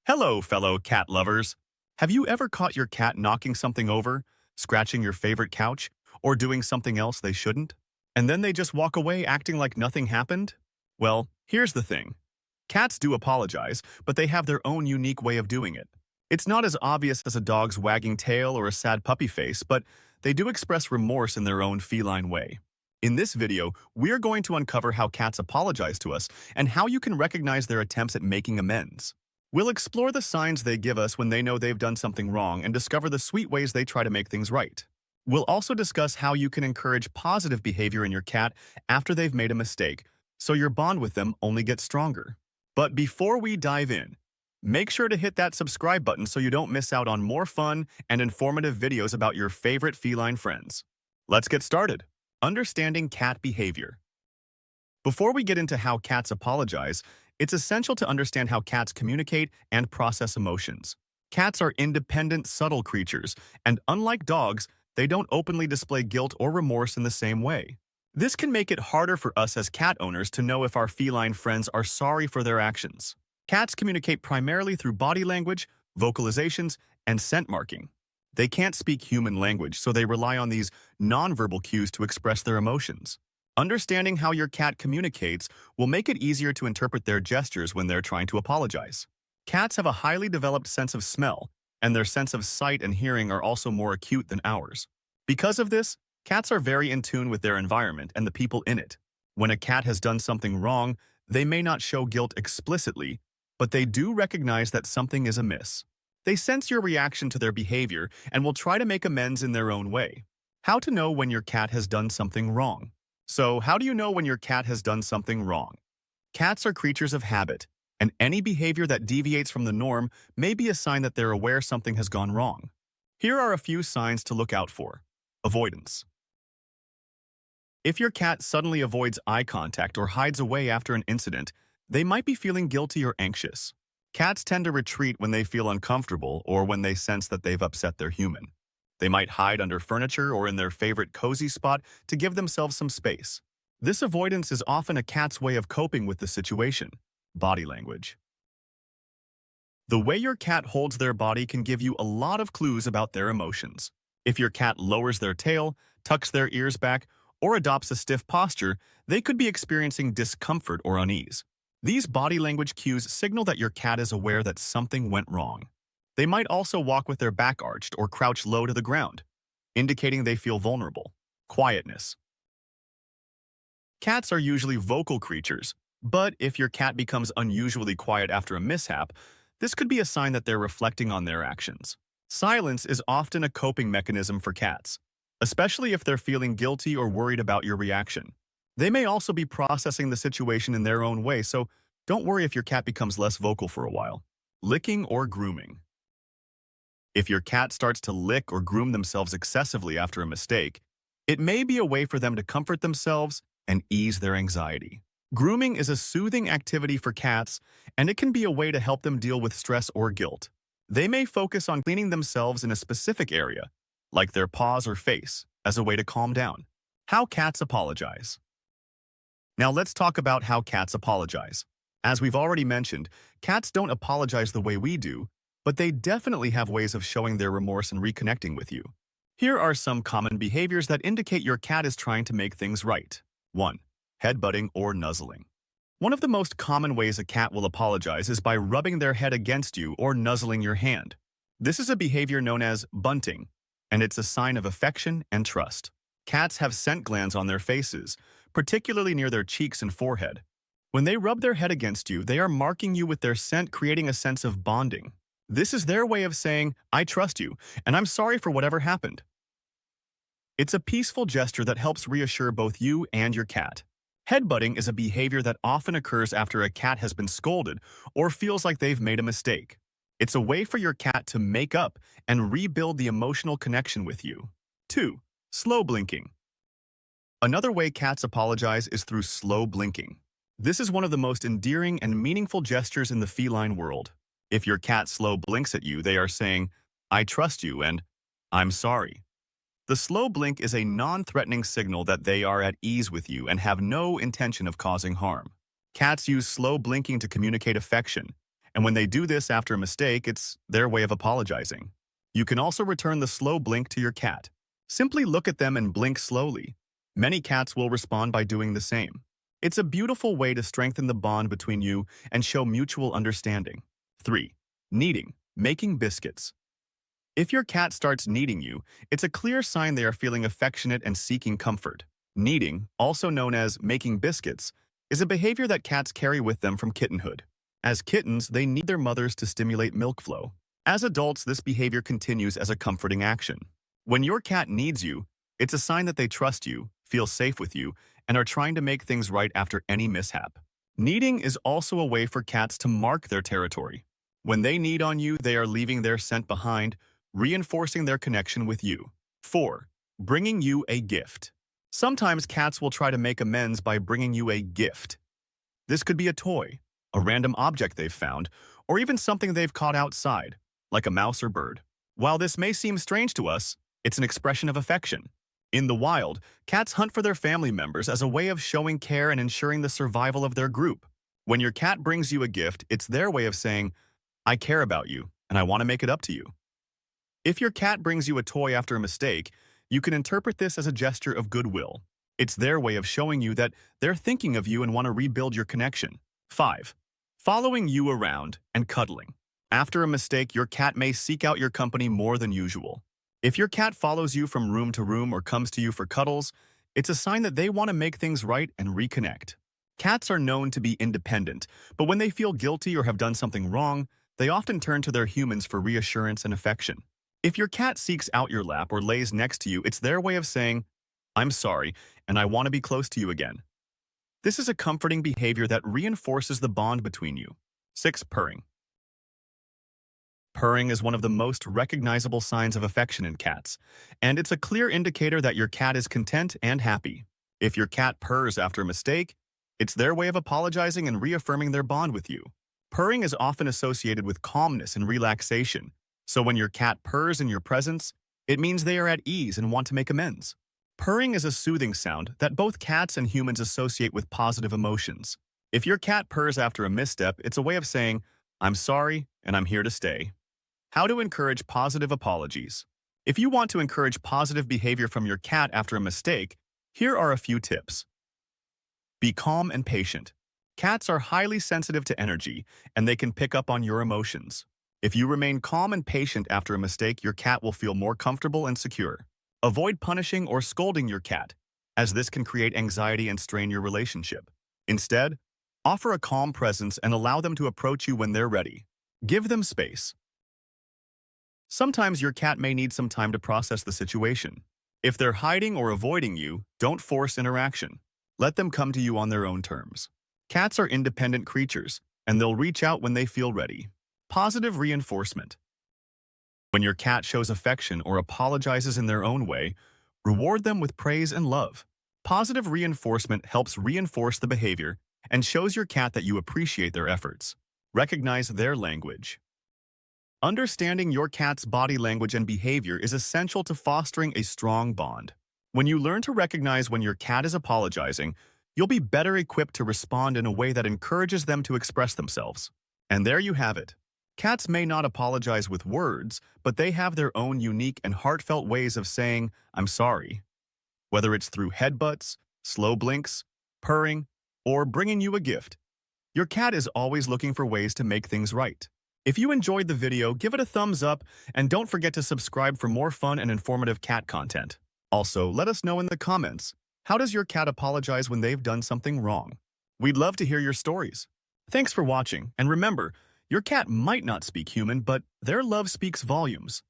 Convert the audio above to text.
Hello, fellow cat lovers. Have you ever caught your cat knocking something over, scratching your favorite couch, or doing something else they shouldn't? And then they just walk away acting like nothing happened? Well, here's the thing. Cats do apologize, but they have their own unique way of doing it. It's not as obvious as a dog's wagging tail or a sad puppy face, but they do express remorse in their own feline way. In this video, we're going to uncover how cats apologize to us and how you can recognize their attempts at making amends. We'll explore the signs they give us when they know they've done something wrong and discover the sweet ways they try to make things right. We'll also discuss how you can encourage positive behavior in your cat after they've made a mistake, so your bond with them only gets stronger. But before we dive in, make sure to hit that subscribe button so you don't miss out on more fun and informative videos about your favorite feline friends. Let's get started. Understanding cat behavior. Before we get into how cats apologize, it's essential to understand how cats communicate and process emotions. Cats are independent, subtle creatures, and unlike dogs, they don't openly display guilt or remorse in the same way. This can make it harder for us as cat owners to know if our feline friends are sorry for their actions. Cats communicate primarily through body language, vocalizations, and scent marking. They can't speak human language, so they rely on these nonverbal cues to express their emotions. Understanding how your cat communicates will make it easier to interpret their gestures when they're trying to apologize. Cats have a highly developed sense of smell, and their sense of sight and hearing are also more acute than ours. Because of this, cats are very in tune with their environment and the people in it. When a cat has done something wrong, they may not show guilt explicitly, but they do recognize that something is amiss. They sense your reaction to their behavior and will try to make amends in their own way. How to know when your cat has done something wrong? So, how do you know when your cat has done something wrong? Cats are creatures of habit, and any behavior that deviates from the norm may be a sign that they're aware something has gone wrong. Here are a few signs to look out for. Avoidance. If your cat suddenly avoids eye contact or hides away after an incident, they might be feeling guilty or anxious. Cats tend to retreat when they feel uncomfortable or when they sense that they've upset their human. They might hide under furniture or in their favorite cozy spot to give themselves some space. This avoidance is often a cat's way of coping with the situation. Body language. The way your cat holds their body can give you a lot of clues about their emotions. If your cat lowers their tail, tucks their ears back, or adopts a stiff posture, they could be experiencing discomfort or unease. These body language cues signal that your cat is aware that something went wrong. They might also walk with their back arched or crouch low to the ground, indicating they feel vulnerable. Quietness. Cats are usually vocal creatures, but if your cat becomes unusually quiet after a mishap, this could be a sign that they're reflecting on their actions. Silence is often a coping mechanism for cats, especially if they're feeling guilty or worried about your reaction. They may also be processing the situation in their own way, so don't worry if your cat becomes less vocal for a while. Licking or grooming. If your cat starts to lick or groom themselves excessively after a mistake, it may be a way for them to comfort themselves and ease their anxiety. Grooming is a soothing activity for cats, and it can be a way to help them deal with stress or guilt. They may focus on cleaning themselves in a specific area, like their paws or face, as a way to calm down. How cats apologize. Now let's talk about how cats apologize. As we've already mentioned, cats don't apologize the way we do, but they definitely have ways of showing their remorse and reconnecting with you. Here are some common behaviors that indicate your cat is trying to make things right. 1. Headbutting or nuzzling. One of the most common ways a cat will apologize is by rubbing their head against you or nuzzling your hand. This is a behavior known as bunting, and it's a sign of affection and trust. Cats have scent glands on their faces, particularly near their cheeks and forehead. When they rub their head against you, they are marking you with their scent, creating a sense of bonding. This is their way of saying, "I trust you, and I'm sorry for whatever happened." It's a peaceful gesture that helps reassure both you and your cat. Headbutting is a behavior that often occurs after a cat has been scolded or feels like they've made a mistake. It's a way for your cat to make up and rebuild the emotional connection with you. 2. Slow blinking. Another way cats apologize is through slow blinking. This is one of the most endearing and meaningful gestures in the feline world. If your cat slow blinks at you, they are saying, "I trust you," and "I'm sorry." The slow blink is a non-threatening signal that they are at ease with you and have no intention of causing harm. Cats use slow blinking to communicate affection, And when they do this after a mistake, it's their way of apologizing. You can also return the slow blink to your cat. Simply look at them and blink slowly. Many cats will respond by doing the same. It's a beautiful way to strengthen the bond between you and show mutual understanding. 3. Kneading, making biscuits. If your cat starts kneading you, it's a clear sign they are feeling affectionate and seeking comfort. Kneading, also known as making biscuits, is a behavior that cats carry with them from kittenhood. As kittens, they knead their mothers to stimulate milk flow. As adults, this behavior continues as a comforting action. When your cat needs you, it's a sign that they trust you, feel safe with you, and are trying to make things right after any mishap. Kneading is also a way for cats to mark their territory. When they knead on you, they are leaving their scent behind, reinforcing their connection with you. 4. Bringing you a gift. Sometimes cats will try to make amends by bringing you a gift. This could be a toy, a random object they've found, or even something they've caught outside, like a mouse or bird. While this may seem strange to us, it's an expression of affection. In the wild, cats hunt for their family members as a way of showing care and ensuring the survival of their group. When your cat brings you a gift, it's their way of saying, "I care about you, and I want to make it up to you." If your cat brings you a toy after a mistake, you can interpret this as a gesture of goodwill. It's their way of showing you that they're thinking of you and want to rebuild your connection. 5. Following you around and cuddling. After a mistake, your cat may seek out your company more than usual. If your cat follows you from room to room or comes to you for cuddles, it's a sign that they want to make things right and reconnect. Cats are known to be independent, but when they feel guilty or have done something wrong, they often turn to their humans for reassurance and affection. If your cat seeks out your lap or lays next to you, it's their way of saying, "I'm sorry, and I want to be close to you again." This is a comforting behavior that reinforces the bond between you. 6. Purring. Purring is one of the most recognizable signs of affection in cats, and it's a clear indicator that your cat is content and happy. If your cat purrs after a mistake, it's their way of apologizing and reaffirming their bond with you. Purring is often associated with calmness and relaxation, so when your cat purrs in your presence, it means they are at ease and want to make amends. Purring is a soothing sound that both cats and humans associate with positive emotions. If your cat purrs after a misstep, it's a way of saying, "I'm sorry, and I'm here to stay." How to encourage positive apologies. If you want to encourage positive behavior from your cat after a mistake, here are a few tips. Be calm and patient. Cats are highly sensitive to energy, and they can pick up on your emotions. If you remain calm and patient after a mistake, your cat will feel more comfortable and secure. Avoid punishing or scolding your cat, as this can create anxiety and strain your relationship. Instead, offer a calm presence and allow them to approach you when they're ready. Give them space. Sometimes your cat may need some time to process the situation. If they're hiding or avoiding you, don't force interaction. Let them come to you on their own terms. Cats are independent creatures, and they'll reach out when they feel ready. Positive reinforcement. When your cat shows affection or apologizes in their own way, reward them with praise and love. Positive reinforcement helps reinforce the behavior and shows your cat that you appreciate their efforts. Recognize their language. Understanding your cat's body language and behavior is essential to fostering a strong bond. When you learn to recognize when your cat is apologizing, you'll be better equipped to respond in a way that encourages them to express themselves. And there you have it. Cats may not apologize with words, but they have their own unique and heartfelt ways of saying, "I'm sorry." Whether it's through headbutts, slow blinks, purring, or bringing you a gift, your cat is always looking for ways to make things right. If you enjoyed the video, give it a thumbs up and don't forget to subscribe for more fun and informative cat content. Also, let us know in the comments, how does your cat apologize when they've done something wrong? We'd love to hear your stories. Thanks for watching, and remember, your cat might not speak human, but their love speaks volumes.